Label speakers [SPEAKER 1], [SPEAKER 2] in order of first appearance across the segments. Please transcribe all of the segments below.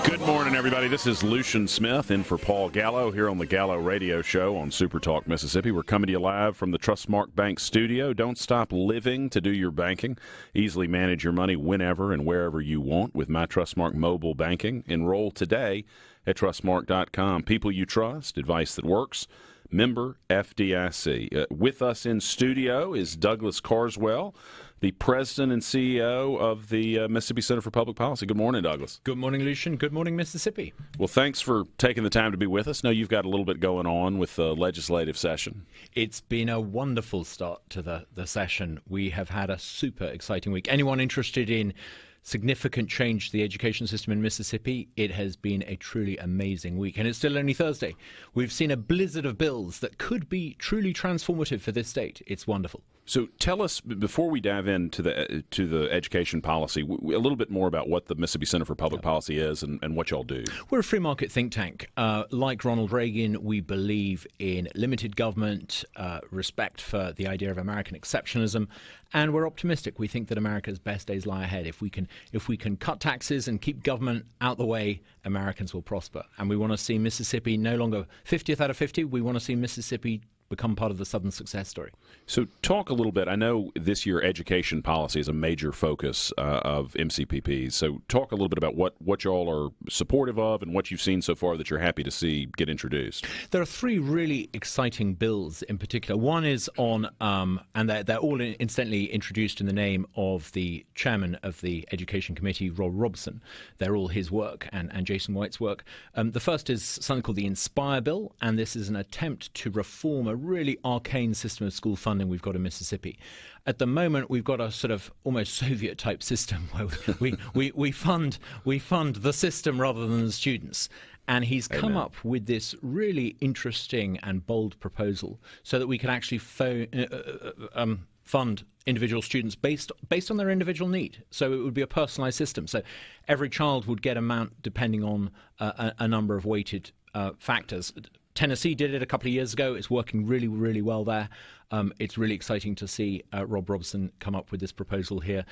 [SPEAKER 1] Good morning, everybody. This is Lucian Smith in for Paul Gallo here on the Gallo Radio Show on SuperTalk, Mississippi. We're coming to you live from the Trustmark Bank studio. Don't stop living to do your banking. Easily manage your money whenever and wherever you want with My Trustmark Mobile Banking. Enroll today at trustmark.com. People you trust, advice that works. Member FDIC. With us in studio is Douglas Carswell, the president and CEO of the Mississippi Center for Public Policy. Good morning, Douglas.
[SPEAKER 2] Good morning, Lucian. Good morning, Mississippi.
[SPEAKER 1] Well, thanks for taking the time to be with us. Know you've got a little bit going on with the legislative session.
[SPEAKER 2] It's been a wonderful start to the session. We have had a super exciting week. Anyone interested in significant change to the education system in Mississippi, it has been a truly amazing week. And it's still only Thursday. We've seen a blizzard of bills that could be truly transformative for this state. It's wonderful.
[SPEAKER 1] So tell us, before we dive into the education policy, a little bit more about what the Mississippi Center for Public Policy is and what y'all do.
[SPEAKER 2] We're a free market think tank. Like Ronald Reagan, we believe in limited government, respect for the idea of American exceptionalism, and we're optimistic. We think that America's best days lie ahead. If we can cut taxes and keep government out the way, Americans will prosper. And we want to see Mississippi no longer 50th out of 50. We want to see Mississippi become part of the Southern success story.
[SPEAKER 1] So talk a little bit. I know this year education policy is a major focus of MCPP. So talk a little bit about what y'all are supportive of and what you've seen so far that you're happy to see get introduced.
[SPEAKER 2] There are three really exciting bills in particular. One is on, and they're all incidentally introduced in the name of the chairman of the Education Committee, Rob Robson. They're all his work and Jason White's work. The first is something called the Inspire Bill, and this is an attempt to reform a really arcane system of school funding we've got in Mississippi. At the moment, we've got a sort of almost Soviet-type system where we fund the system rather than the students. And he's come up with this really interesting and bold proposal so that we can actually fund individual students based on their individual need. So it would be a personalized system. So every child would get amount depending on a number of weighted factors. Tennessee did it a couple of years ago. It's working really, really well there. It's really exciting to see Rob Robson come up with this proposal here.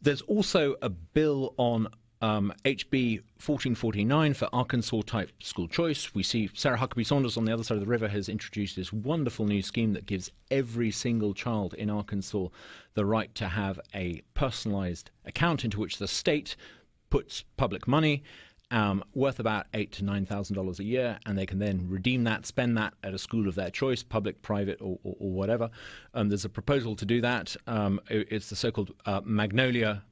[SPEAKER 2] There's also a bill on HB 1449 for Arkansas-type school choice. We see Sarah Huckabee Sanders on the other side of the river has introduced this wonderful new scheme that gives every single child in Arkansas the right to have a personalized account into which the state puts public money, worth about $8,000 to $9,000 a year, and they can then redeem that, spend that at a school of their choice, public, private, or whatever. There's a proposal to do that. It's the so-called Magnolia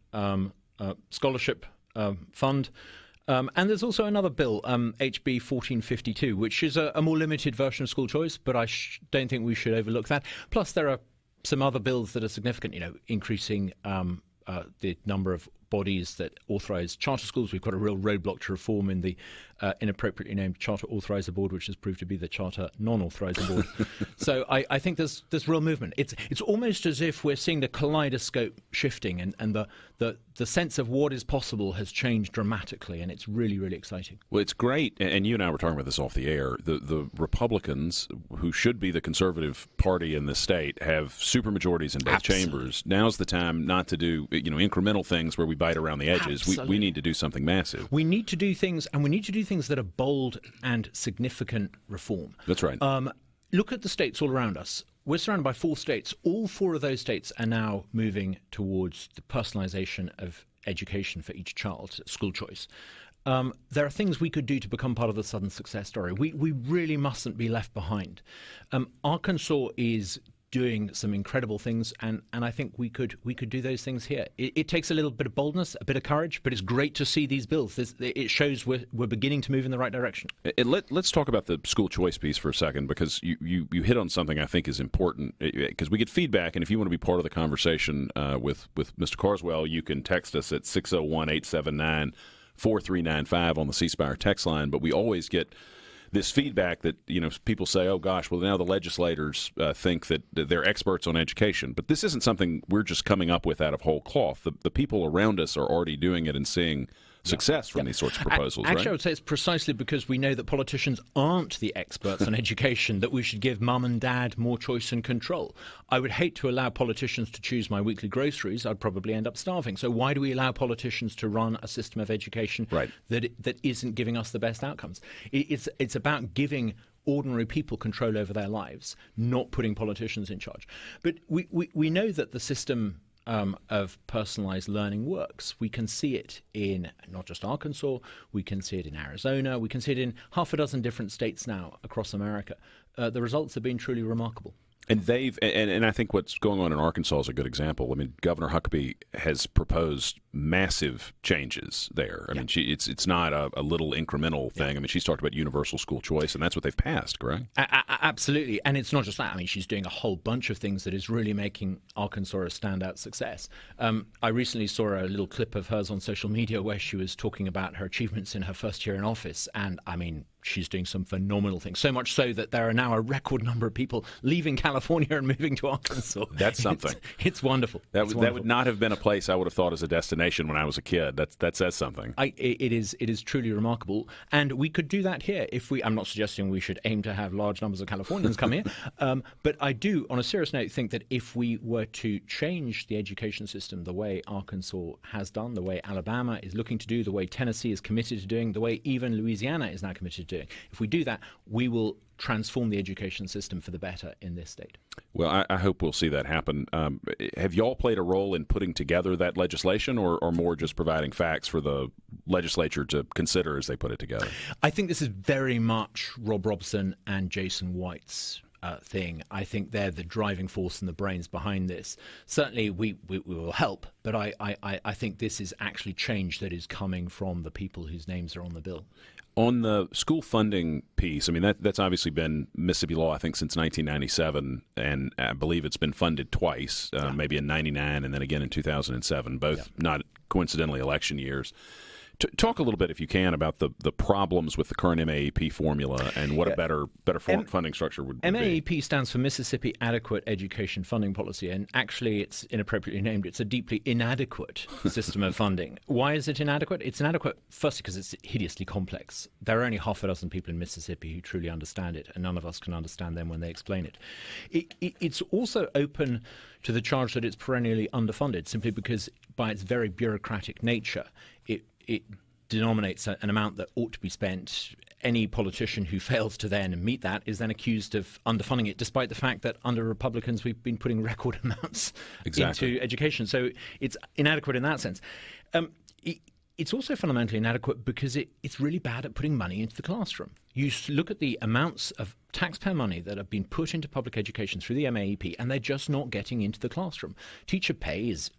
[SPEAKER 2] Scholarship Fund. And there's also another bill, HB 1452, which is a more limited version of school choice, but I don't think we should overlook that. Plus, there are some other bills that are significant, increasing the number of bodies that authorize charter schools. We've got a real roadblock to reform in the inappropriately named Charter Authorizer Board, which has proved to be the Charter Non-Authorizer Board. So I think there's real movement. It's almost as if we're seeing the kaleidoscope shifting, and the sense of what is possible has changed dramatically, and it's really, really exciting.
[SPEAKER 1] Well, it's great, and you and I were talking about this off the air. The Republicans, who should be the conservative party in this state, have supermajorities in both chambers. Now's the time not to do incremental things where we bite around the edges. We need to do something massive.
[SPEAKER 2] We need to do things, and we need to do things that are bold and significant reform.
[SPEAKER 1] That's right.
[SPEAKER 2] Look at the states all around us. We're surrounded by 4 states. All 4 of those states are now moving towards the personalization of education for each child, school choice. There are things we could do to become part of the Southern success story. We really mustn't be left behind. Arkansas is doing some incredible things, and I think we could do those things here. It takes a little bit of boldness, a bit of courage, but it's great to see these bills. It shows we're beginning to move in the right direction.
[SPEAKER 1] Let's talk about the school choice piece for a second, because you hit on something I think is important, because we get feedback, and if you want to be part of the conversation with Mr. Carswell, you can text us at 601-879-4395 on the C Spire text line. But we always get this feedback that, people say, oh, gosh, well, now the legislators think that they're experts on education. But this isn't something we're just coming up with out of whole cloth. The people around us are already doing it and seeing success from these sorts of proposals,
[SPEAKER 2] Actually,
[SPEAKER 1] right?
[SPEAKER 2] I would say it's precisely because we know that politicians aren't the experts on education that we should give mum and dad more choice and control. I would hate to allow politicians to choose my weekly groceries. I'd probably end up starving. So why do we allow politicians to run a system of education that isn't giving us the best outcomes? It's about giving ordinary people control over their lives, not putting politicians in charge. But we know that the system of personalized learning works. We can see it in not just Arkansas, we can see it in Arizona, we can see it in half a dozen different states now across America. The results have been truly remarkable.
[SPEAKER 1] And and I think what's going on in Arkansas is a good example. I mean, Governor Huckabee has proposed massive changes there. I mean, it's not a little incremental thing. I mean, she's talked about universal school choice, and that's what they've passed, correct?
[SPEAKER 2] Absolutely. And it's not just that. I mean, she's doing a whole bunch of things that is really making Arkansas a standout success. I recently saw a little clip of hers on social media where she was talking about her achievements in her first year in office. And I mean, she's doing some phenomenal things, so much so that there are now a record number of people leaving California and moving to Arkansas.
[SPEAKER 1] That's something.
[SPEAKER 2] It's wonderful.
[SPEAKER 1] That would not have been a place I would have thought as a destination when I was a kid. That says something.
[SPEAKER 2] It is truly remarkable, and we could do that here if we. I'm not suggesting we should aim to have large numbers of Californians come here, but I do, on a serious note, think that if we were to change the education system the way Arkansas has done, the way Alabama is looking to do, the way Tennessee is committed to doing, the way even Louisiana is now committed to doing, if we do that, we will transform the education system for the better in this state.
[SPEAKER 1] Well, I hope we'll see that happen. Have y'all played a role in putting together that legislation, or more just providing facts for the legislature to consider as they put it together?
[SPEAKER 2] I think this is very much Rob Robson and Jason White's thing. I think they're the driving force and the brains behind this. Certainly we will help, but I think this is actually change that is coming from the people whose names are on the bill.
[SPEAKER 1] On the school funding piece, I mean, that's obviously been Mississippi law, I think, since 1997, and I believe it's been funded twice, maybe in 99 and then again in 2007, both not coincidentally election years. Talk a little bit, if you can, about the problems with the current MAEP formula and what a better funding structure would be.
[SPEAKER 2] MAEP stands for Mississippi Adequate Education Funding Policy, and actually it's inappropriately named. It's a deeply inadequate system of funding. Why is it inadequate? It's inadequate, firstly, because it's hideously complex. There are only half a dozen people in Mississippi who truly understand it, and none of us can understand them when they explain it. It's also open to the charge that it's perennially underfunded, simply because by its very bureaucratic nature, it denominates an amount that ought to be spent. Any politician who fails to then meet that is then accused of underfunding it, despite the fact that under Republicans we've been putting record amounts into education. So it's inadequate in that sense. It's also fundamentally inadequate because it's really bad at putting money into the classroom. You look at the amounts of taxpayer money that have been put into public education through the MAEP, and they're just not getting into the classroom. Teacher pay is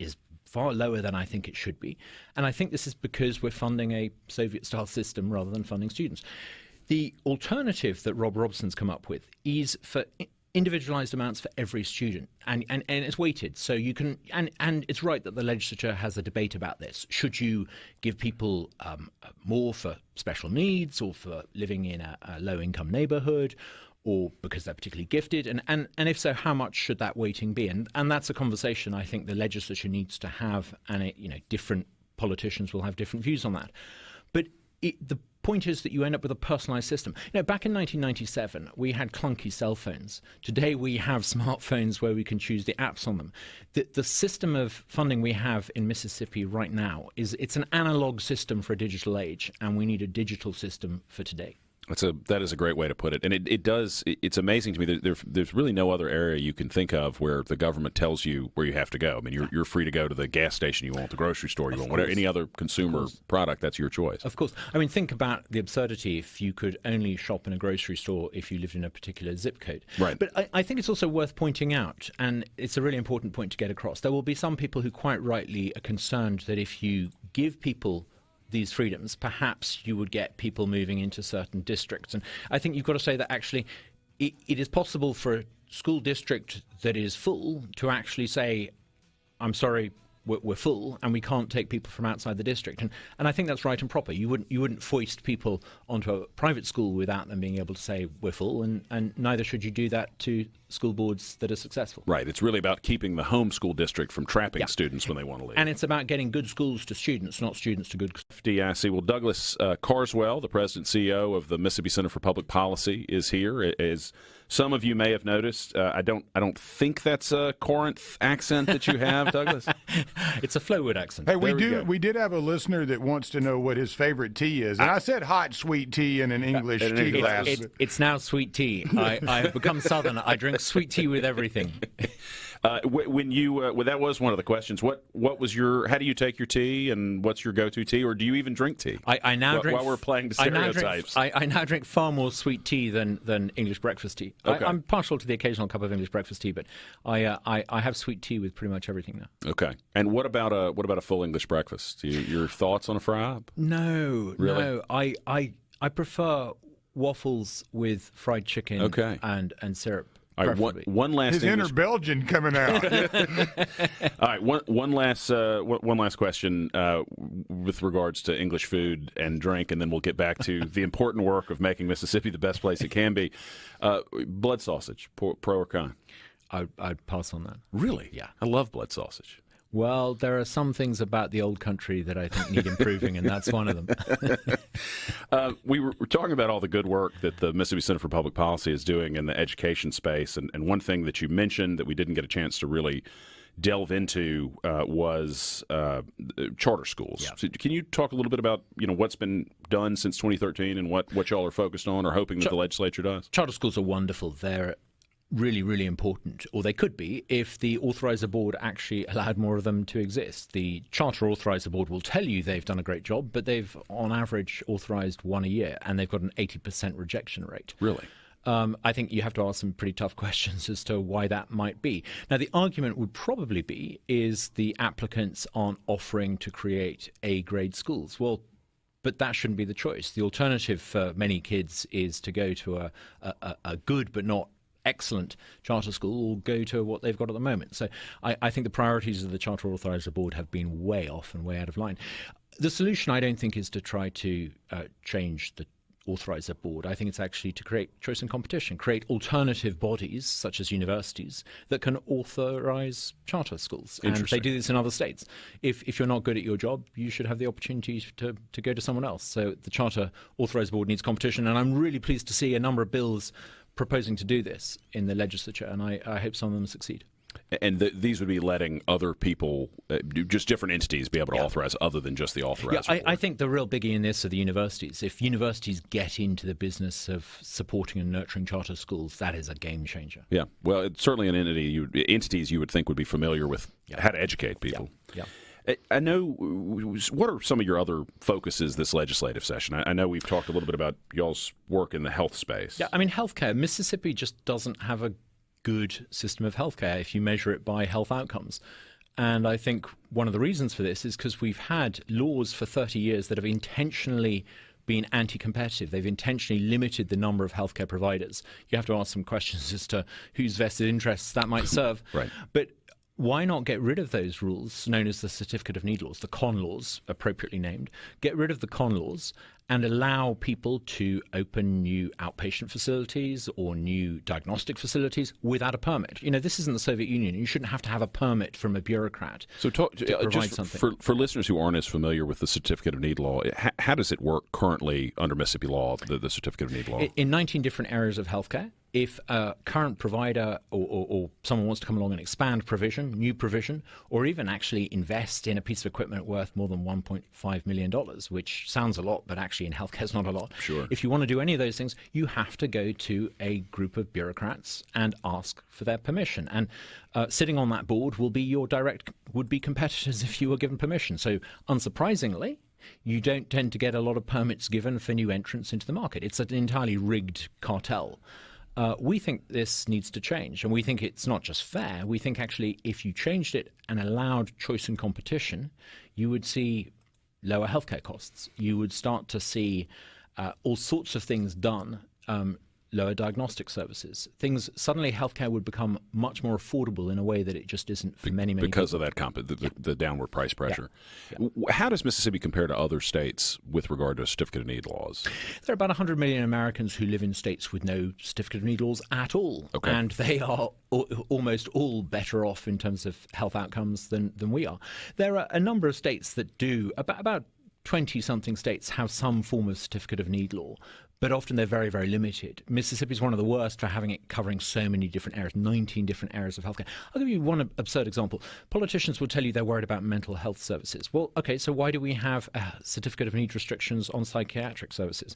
[SPEAKER 2] far lower than I think it should be. And I think this is because we're funding a Soviet-style system rather than funding students. The alternative that Rob Robson's come up with is for individualized amounts for every student, and it's weighted. So you can, and it's right that the legislature has a debate about this. Should you give people more for special needs or for living in a low-income neighborhood, or because they're particularly gifted, and if so, how much should that weighting be? And that's a conversation I think the legislature needs to have, and different politicians will have different views on that. But the point is that you end up with a personalized system. Back in 1997, we had clunky cell phones. Today, we have smartphones where we can choose the apps on them. The system of funding we have in Mississippi right now it's an analog system for a digital age, and we need a digital system for today.
[SPEAKER 1] That is a great way to put it, and it's amazing to me that there's really no other area you can think of where the government tells you where you have to go. I mean, you're free to go to the gas station you want, the grocery store you want, whatever, any other consumer product, that's your choice.
[SPEAKER 2] Of course. I mean, think about the absurdity if you could only shop in a grocery store if you lived in a particular zip code.
[SPEAKER 1] Right.
[SPEAKER 2] But I think it's also worth pointing out, and it's a really important point to get across, there will be some people who quite rightly are concerned that if you give people these freedoms, perhaps you would get people moving into certain districts. And I think you've got to say that actually it is possible for a school district that is full to actually say, I'm sorry, we're full and we can't take people from outside the district. And I think that's right and proper. You wouldn't foist people onto a private school without them being able to say we're full, and neither should you do that to school boards that are successful.
[SPEAKER 1] Right. It's really about keeping the home school district from trapping students when they want to leave.
[SPEAKER 2] And it's about getting good schools to students, not students to good schools.
[SPEAKER 1] FDIC. Well, Douglas Carswell, the president and CEO of the Mississippi Center for Public Policy, is here. As some of you may have noticed, I don't think that's a Corinth accent that you have, Douglas.
[SPEAKER 2] It's a Flowwood accent.
[SPEAKER 3] Hey, we did have a listener that wants to know what his favorite tea is. And I said hot sweet tea in an English tea glass.
[SPEAKER 2] It's now sweet tea. I've become Southern. I drink sweet tea with everything.
[SPEAKER 1] When you that was one of the questions. What was your? How do you take your tea, and what's your go-to tea, or do you even drink tea?
[SPEAKER 2] I now drink.
[SPEAKER 1] While we're playing to stereotypes,
[SPEAKER 2] I now drink far more sweet tea than English breakfast tea.
[SPEAKER 1] Okay.
[SPEAKER 2] I'm partial to the occasional cup of English breakfast tea, but I have sweet tea with pretty much everything now.
[SPEAKER 1] Okay. And what about a full English breakfast? Your thoughts on a fry?
[SPEAKER 2] No,
[SPEAKER 1] really?
[SPEAKER 2] No. I prefer waffles with fried chicken and syrup.
[SPEAKER 1] All right, one last.
[SPEAKER 3] His inner Belgian coming out.
[SPEAKER 1] All right, one last question with regards to English food and drink, and then we'll get back to the important work of making Mississippi the best place it can be. Blood sausage, pro or con?
[SPEAKER 2] I'd pass on that.
[SPEAKER 1] Really?
[SPEAKER 2] Yeah.
[SPEAKER 1] I love blood sausage.
[SPEAKER 2] Well, there are some things about the old country that I think need improving, and that's one of them.
[SPEAKER 1] We were talking about all the good work that the Mississippi Center for Public Policy is doing in the education space, and one thing that you mentioned that we didn't get a chance to really delve into was charter schools.
[SPEAKER 2] Yeah.
[SPEAKER 1] So can you talk a little bit about what's been done since 2013 and what y'all are focused on or hoping that the legislature does?
[SPEAKER 2] Charter schools are wonderful. They're really, really important, or they could be, if the authorizer board actually allowed more of them to exist. The charter authorizer board will tell you they've done a great job, but they've on average authorized one a year, and they've got an 80% rejection rate.
[SPEAKER 1] Really?
[SPEAKER 2] I think you have to ask some pretty tough questions as to why that might be. Now, the argument would probably be is the applicants aren't offering to create A-grade schools. Well, but that shouldn't be the choice. The alternative for many kids is to go to a good but not excellent charter school or go to what they've got at the moment. So I think the priorities of the Charter Authorizer Board have been way off and way out of line. The solution, I don't think, is to try to change the Authorizer Board. I think it's actually to create choice and competition, create alternative bodies such as universities that can authorize charter schools. And they do this in other states. If you're not good at your job, you should have the opportunity to go to someone else. So the Charter Authorizer Board needs competition, and I'm really pleased to see a number of bills proposing to do this in the legislature, and I hope some of them succeed.
[SPEAKER 1] And these would be letting other people, just different entities, be able to authorize other than just the authorizer.
[SPEAKER 2] Yeah, I think the real biggie in this are the universities. If universities get into the business of supporting and nurturing charter schools, that is a game changer. Yeah,
[SPEAKER 1] well, it's certainly an entities you would think would be familiar with how to educate people.
[SPEAKER 2] Yeah.
[SPEAKER 1] I know. What are some of your other focuses this legislative session? I know we've talked a little bit about y'all's work in the health space.
[SPEAKER 2] Yeah, I mean, healthcare. Mississippi just doesn't have a good system of healthcare if you measure it by health outcomes. And I think one of the reasons for this is because we've had laws for 30 years that have intentionally been anti-competitive. They've intentionally limited the number of healthcare providers. You have to ask some questions as to whose vested interests that might serve.
[SPEAKER 1] Right.
[SPEAKER 2] But why not get rid of those rules known as the Certificate of Need laws, the CON laws, appropriately named? Get rid of the CON laws and allow people to open new outpatient facilities or new diagnostic facilities without a permit. This isn't the Soviet Union. You shouldn't have to have a permit from a bureaucrat to provide something.
[SPEAKER 1] For listeners who aren't as familiar with the Certificate of Need law, how does it work currently under Mississippi law, the Certificate of Need law?
[SPEAKER 2] In 19 different areas of healthcare. If a current provider or someone wants to come along and expand provision, new provision, or even actually invest in a piece of equipment worth more than $1.5 million, which sounds a lot, but actually in healthcare is not a lot.
[SPEAKER 1] Sure.
[SPEAKER 2] If you want to do any of those things, you have to go to a group of bureaucrats and ask for their permission. And sitting on that board will be your direct would-be competitors if you were given permission. So unsurprisingly, you don't tend to get a lot of permits given for new entrants into the market. It's an entirely rigged cartel. We think this needs to change, and we think it's not just fair. We think actually if you changed it and allowed choice and competition, you would see lower healthcare costs. You would start to see all sorts of things done lower diagnostic services. Things suddenly, healthcare would become much more affordable in a way that it just isn't for many
[SPEAKER 1] because
[SPEAKER 2] people.
[SPEAKER 1] of that the downward price pressure.
[SPEAKER 2] Yeah.
[SPEAKER 1] How does Mississippi compare to other states with regard to certificate of need laws?
[SPEAKER 2] There are about 100 million Americans who live in states with no certificate of need laws at all, and they are almost all better off in terms of health outcomes than we are. There are a number of states that do. About 20-something states have some form of certificate of need law, but often they're very, very limited. Mississippi is one of the worst for having it covering so many different areas, 19 different areas of healthcare. I'll give you one absurd example. Politicians will tell you they're worried about mental health services. Well, okay, so why do we have certificate of need restrictions on psychiatric services?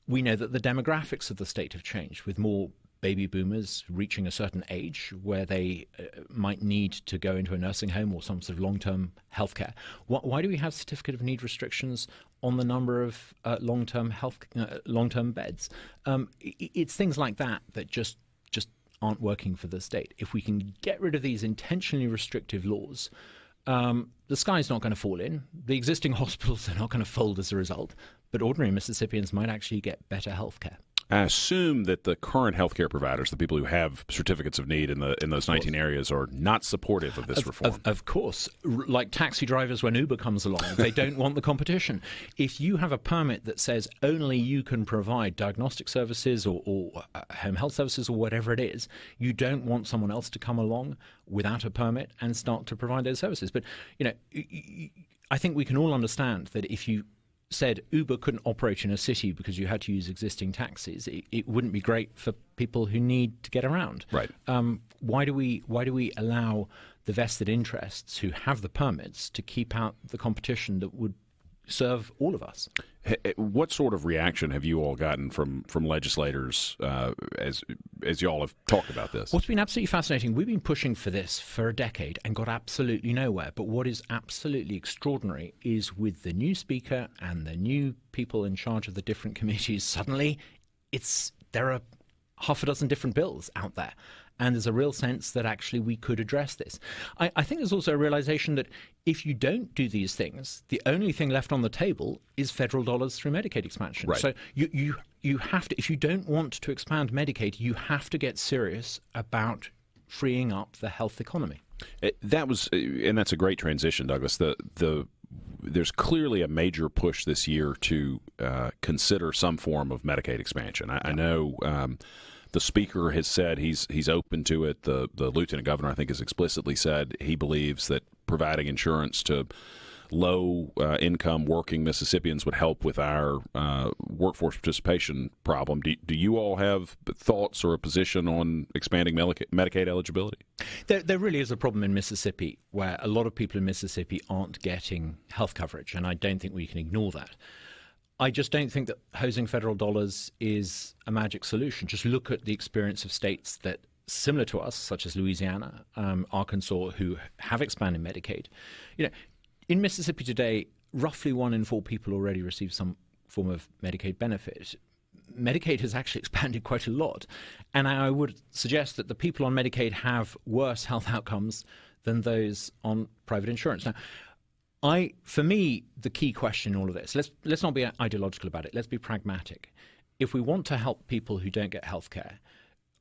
[SPEAKER 2] We know that the demographics of the state have changed, with more baby boomers reaching a certain age where they might need to go into a nursing home or some sort of long-term healthcare. Why do we have certificate of need restrictions on the number of long-term beds? It's things like that that just aren't working for the state. If we can get rid of these intentionally restrictive laws, the sky's not going to fall in. The existing hospitals are not going to fold as a result, but ordinary Mississippians might actually get better healthcare.
[SPEAKER 1] I assume that the current healthcare providers, the people who have certificates of need in those 19 areas, are not supportive of this reform.
[SPEAKER 2] Of course. Like taxi drivers when Uber comes along, they don't want the competition. If you have a permit that says only you can provide diagnostic services or home health services or whatever it is, you don't want someone else to come along without a permit and start to provide those services. But, I think we can all understand that if you said Uber couldn't operate in a city because you had to use existing taxis, it wouldn't be great for people who need to get around.
[SPEAKER 1] Right.
[SPEAKER 2] Why do we allow the vested interests who have the permits to keep out the competition that would serve all of us?
[SPEAKER 1] What sort of reaction have you all gotten from legislators as you all have talked about this?
[SPEAKER 2] What's been absolutely fascinating, we've been pushing for this for a decade and got absolutely nowhere. But what is absolutely extraordinary is with the new speaker and the new people in charge of the different committees, suddenly there are half a dozen different bills out there. And there's a real sense that actually we could address this. I think there's also a realization that if you don't do these things, the only thing left on the table is federal dollars through Medicaid expansion.
[SPEAKER 1] Right.
[SPEAKER 2] So you have to, if you don't want to expand Medicaid, you have to get serious about freeing up the health economy.
[SPEAKER 1] And that's a great transition, Douglas. There's clearly a major push this year to consider some form of Medicaid expansion. I know. The speaker has said he's open to it. The lieutenant governor, I think, has explicitly said he believes that providing insurance to low-income working Mississippians would help with our workforce participation problem. Do you all have thoughts or a position on expanding Medicaid eligibility?
[SPEAKER 2] There really is a problem in Mississippi where a lot of people in Mississippi aren't getting health coverage, and I don't think we can ignore that. I just don't think that hosing federal dollars is a magic solution. Just look at the experience of states that similar to us, such as Louisiana, Arkansas, who have expanded Medicaid. In Mississippi today, roughly 1 in 4 people already receive some form of Medicaid benefit. Medicaid has actually expanded quite a lot. And I would suggest that the people on Medicaid have worse health outcomes than those on private insurance. Now, for me, the key question in all of this, let's not be ideological about it. Let's be pragmatic. If we want to help people who don't get health care,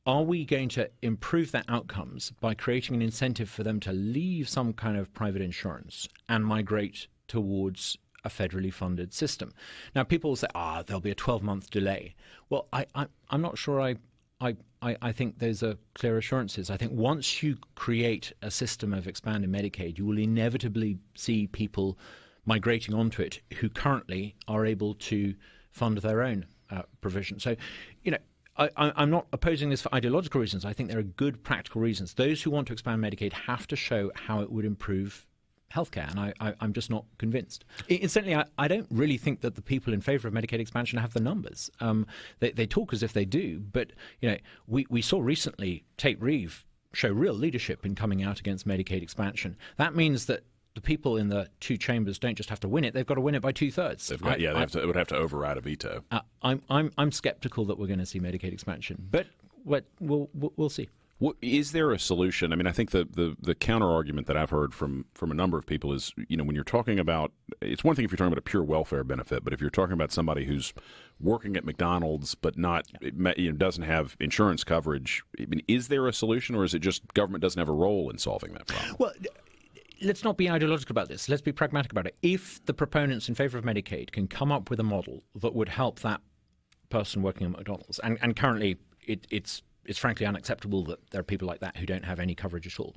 [SPEAKER 2] are we going to improve their outcomes by creating an incentive for them to leave some kind of private insurance and migrate towards a federally funded system? Now, people will say, there'll be a 12-month delay. Well, I'm not sure I think those are clear assurances. I think once you create a system of expanded Medicaid, you will inevitably see people migrating onto it who currently are able to fund their own provision. So, I'm not opposing this for ideological reasons. I think there are good practical reasons. Those who want to expand Medicaid have to show how it would improve healthcare, and I'm just not convinced. Incidentally, I don't really think that the people in favor of Medicaid expansion have the numbers. They talk as if they do, but we saw recently Tate Reeves show real leadership in coming out against Medicaid expansion. That means that the people in the two chambers don't just have to win it; they've got to win it by 2/3.
[SPEAKER 1] It would have to override a veto.
[SPEAKER 2] I'm skeptical that we're going to see Medicaid expansion, but we'll see.
[SPEAKER 1] Is there a solution? I mean, I think the counter argument that I've heard from a number of people is, when you're talking about, it's one thing if you're talking about a pure welfare benefit, but if you're talking about somebody who's working at McDonald's but not, doesn't have insurance coverage, I mean, is there a solution, or is it just government doesn't have a role in solving that problem?
[SPEAKER 2] Well, let's not be ideological about this. Let's be pragmatic about it. If the proponents in favor of Medicaid can come up with a model that would help that person working at McDonald's, and currently it's frankly unacceptable that there are people like that who don't have any coverage at all.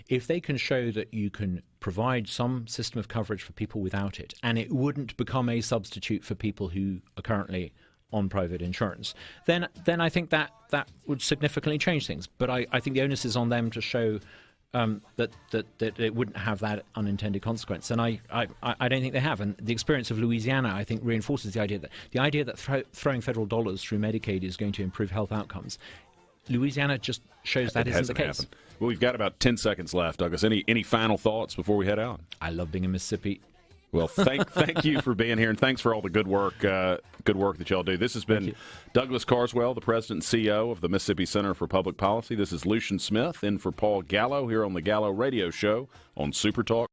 [SPEAKER 2] If they can show that you can provide some system of coverage for people without it, and it wouldn't become a substitute for people who are currently on private insurance, then I think that would significantly change things. But I think the onus is on them to show that it wouldn't have that unintended consequence, and I don't think they have. And the experience of Louisiana, I think, reinforces the idea that throwing federal dollars through Medicaid is going to improve health outcomes. Louisiana just shows that isn't the case.
[SPEAKER 1] Happened. Well, we've got about 10 seconds left, Douglas. Any final thoughts before we head out?
[SPEAKER 2] I love being in Mississippi.
[SPEAKER 1] Well, thank you for being here, and thanks for all the good work that y'all do. This has been Douglas Carswell, the president and CEO of the Mississippi Center for Public Policy. This is Lucian Smith in for Paul Gallo here on the Gallo Radio Show on SuperTalk.